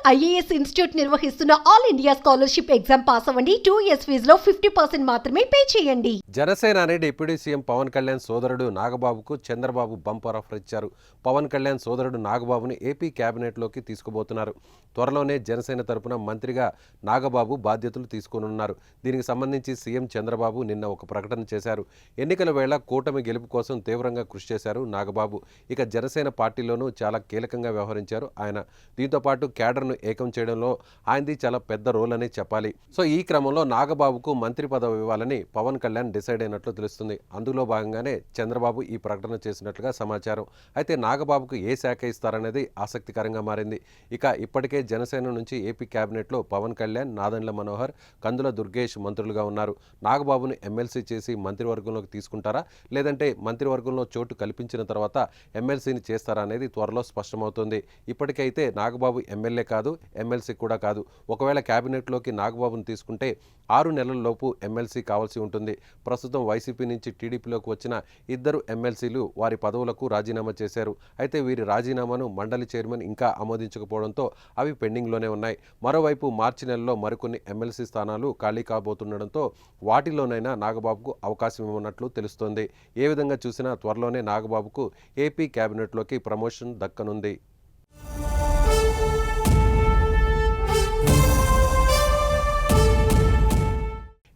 IAS institute నిర్వహిస్తున్న all India scholarship exam pass అవ్వండి. 2 years ఫీజులో 50% మాత్రమే పే చేయండి. జనసేనాని డిప్యూటీ సీఎం పవన్ కళ్యాణ్ సోదరుడు నాగబాబుకు చంద్రబాబు బంపర్ ఆఫర్ ఇచ్చారు. పవన్ కళ్యాణ్ సోదరుడు నాగబాబుని ఏపీ కేబినెట్లోకి తీసుకుపోతున్నారు. త్వరలోనే జనసేన తరపున మంత్రిగా నాగబాబు బాధ్యతలు తీసుకోనున్నారు. దీనికి సంబంధించి సీఎం చంద్రబాబు నిన్న ఒక ప్రకటన చేశారు. ఎన్నికల వేళ కూటమి గెలుపు కోసం తీవ్రంగా కృషి చేశారు నాగబాబు. ఇక జనసేన పార్టీలోనూ చాలా కీలకంగా వ్యవహరించారు ఆయన. దీంతో పాటు క్యాడర్ను ఏకం చేయడంలో ఆయనది చాలా పెద్ద రోల్ అని చెప్పాలి. సో ఈ క్రమంలో నాగబాబుకు మంత్రి పదవి ఇవ్వాలని పవన్ కళ్యాణ్ డిసైడ్ అయినట్లు తెలుస్తుంది. అందులో భాగంగానే చంద్రబాబు ఈ ప్రకటన చేసినట్లుగా సమాచారం. అయితే నాగబాబుకు ఏ శాఖ ఇస్తారనేది ఆసక్తికరంగా మారింది. ఇక ఇప్పటికే జనసేన నుంచి ఏపీ కేబినెట్లో పవన్ కళ్యాణ్, నాదెండ్ల మనోహర్, కందుల దుర్గేష్ మంత్రులుగా ఉన్నారు. నాగబాబును ఎమ్మెల్సీ చేసి మంత్రివర్గంలోకి తీసుకుంటారా, లేదంటే మంత్రివర్గంలో చోటు కల్పించిన తర్వాత ఎమ్మెల్సీని చేస్తారా అనేది త్వరలో స్పష్టమవుతుంది. ఇప్పటికైతే నాగబాబు ఎమ్మెల్యే కాదు, ఎమ్మెల్సీ కూడా కాదు. ఒకవేళ కేబినెట్లోకి నాగబాబును తీసుకుంటే 6 నెలలలోపు ఎమ్మెల్సీ కావాల్సి ఉంటుంది. ప్రస్తుతం వైసీపీ నుంచి టీడీపీలోకి వచ్చిన 2 ఎమ్మెల్సీలు వారి పదవులకు రాజీనామా చేశారు. అయితే వీరి రాజీనామాను మండలి చైర్మన్ ఇంకా ఆమోదించకపోవడంతో అవి పెండింగ్లోనే ఉన్నాయి. మరోవైపు మార్చి నెలలో మరికొన్ని ఎమ్మెల్సీ స్థానాలు ఖాళీ కాబోతుండడంతో వాటిలోనైనా నాగబాబుకు అవకాశం ఇవ్వనున్నట్లు తెలుస్తోంది. ఏ విధంగా చూసినా త్వరలోనే నాగబాబుకు ఏపీ కేబినెట్లోకి ప్రమోషన్ దక్కనుంది.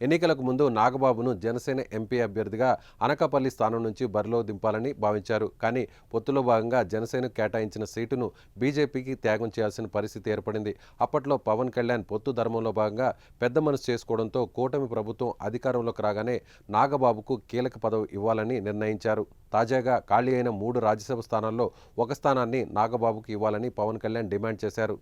ఎన్నికలకు ముందు నాగబాబును జనసేన ఎంపీ అభ్యర్థిగా అనకాపల్లి స్థానం నుంచి బరిలో దింపాలని భావించారు. కానీ పొత్తులో భాగంగా జనసేన కేటాయించిన సీటును బీజేపీకి త్యాగం చేయాల్సిన పరిస్థితి ఏర్పడింది. అప్పట్లో పవన్ కళ్యాణ్ పొత్తు ధర్మంలో భాగంగా పెద్ద మనసు చేసుకోవడంతో కూటమి ప్రభుత్వం అధికారంలోకి రాగానే నాగబాబుకు కీలక పదవి ఇవ్వాలని నిర్ణయించారు. తాజాగా ఖాళీ అయిన 3 రాజ్యసభ స్థానాల్లో ఒక స్థానాన్ని నాగబాబుకు ఇవ్వాలని పవన్ కళ్యాణ్ డిమాండ్ చేశారు.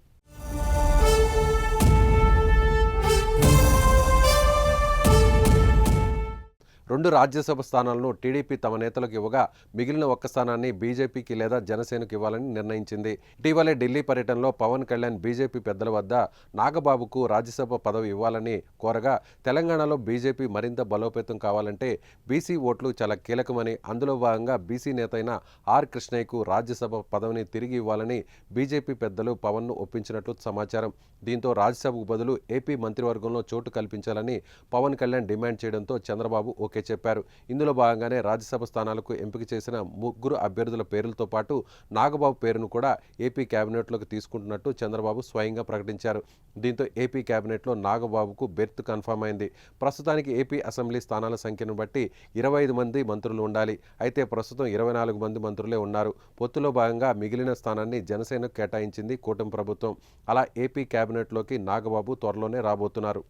2 రాజ్యసభ స్థానాలను టీడీపీ తమ నేతలకు ఇవ్వగా మిగిలిన ఒక్క స్థానాన్ని బీజేపీకి లేదా జనసేనకు ఇవ్వాలని నిర్ణయించింది. ఇటీవలే ఢిల్లీ పర్యటనలో పవన్ కళ్యాణ్ బీజేపీ పెద్దల వద్ద నాగబాబుకు రాజ్యసభ పదవి ఇవ్వాలని కోరగా తెలంగాణలో బీజేపీ మరింత బలోపేతం కావాలంటే బీసీ ఓట్లు చాలా కీలకమని, అందులో భాగంగా బీసీ నేత అయిన ఆర్ కృష్ణయ్యకు రాజ్యసభ పదవిని తిరిగి ఇవ్వాలని బీజేపీ పెద్దలు పవన్ను ఒప్పించినట్లు సమాచారం. దీంతో రాజ్యసభకు బదులు ఏపీ మంత్రివర్గంలో చోటు కల్పించాలని పవన్ కళ్యాణ్ డిమాండ్ చేయడంతో చంద్రబాబు ఓకే చెప్పారు. ఇందులో భాగంగానే రాజ్యసభ స్థానాలకు ఎంపిక చేసిన 3 అభ్యర్థుల పేర్లతో పాటు నాగబాబు పేరును కూడా ఏపీ కేబినెట్లోకి తీసుకుంటున్నట్టు చంద్రబాబు స్వయంగా ప్రకటించారు. దీంతో ఏపీ కేబినెట్లో నాగబాబుకు బెర్త్ కన్ఫర్మ్ అయింది. ప్రస్తుతానికి ఏపీ అసెంబ్లీ స్థానాల సంఖ్యను బట్టి 25 మంది మంత్రులు ఉండాలి. అయితే ప్రస్తుతం 24 మంది మంత్రులే ఉన్నారు. పొత్తులో భాగంగా మిగిలిన స్థానాన్ని జనసేనకు కేటాయించింది కూటమి ప్రభుత్వం. అలా ఏపీ కేబినెట్లోకి నాగబాబు త్వరలోనే రాబోతున్నారు.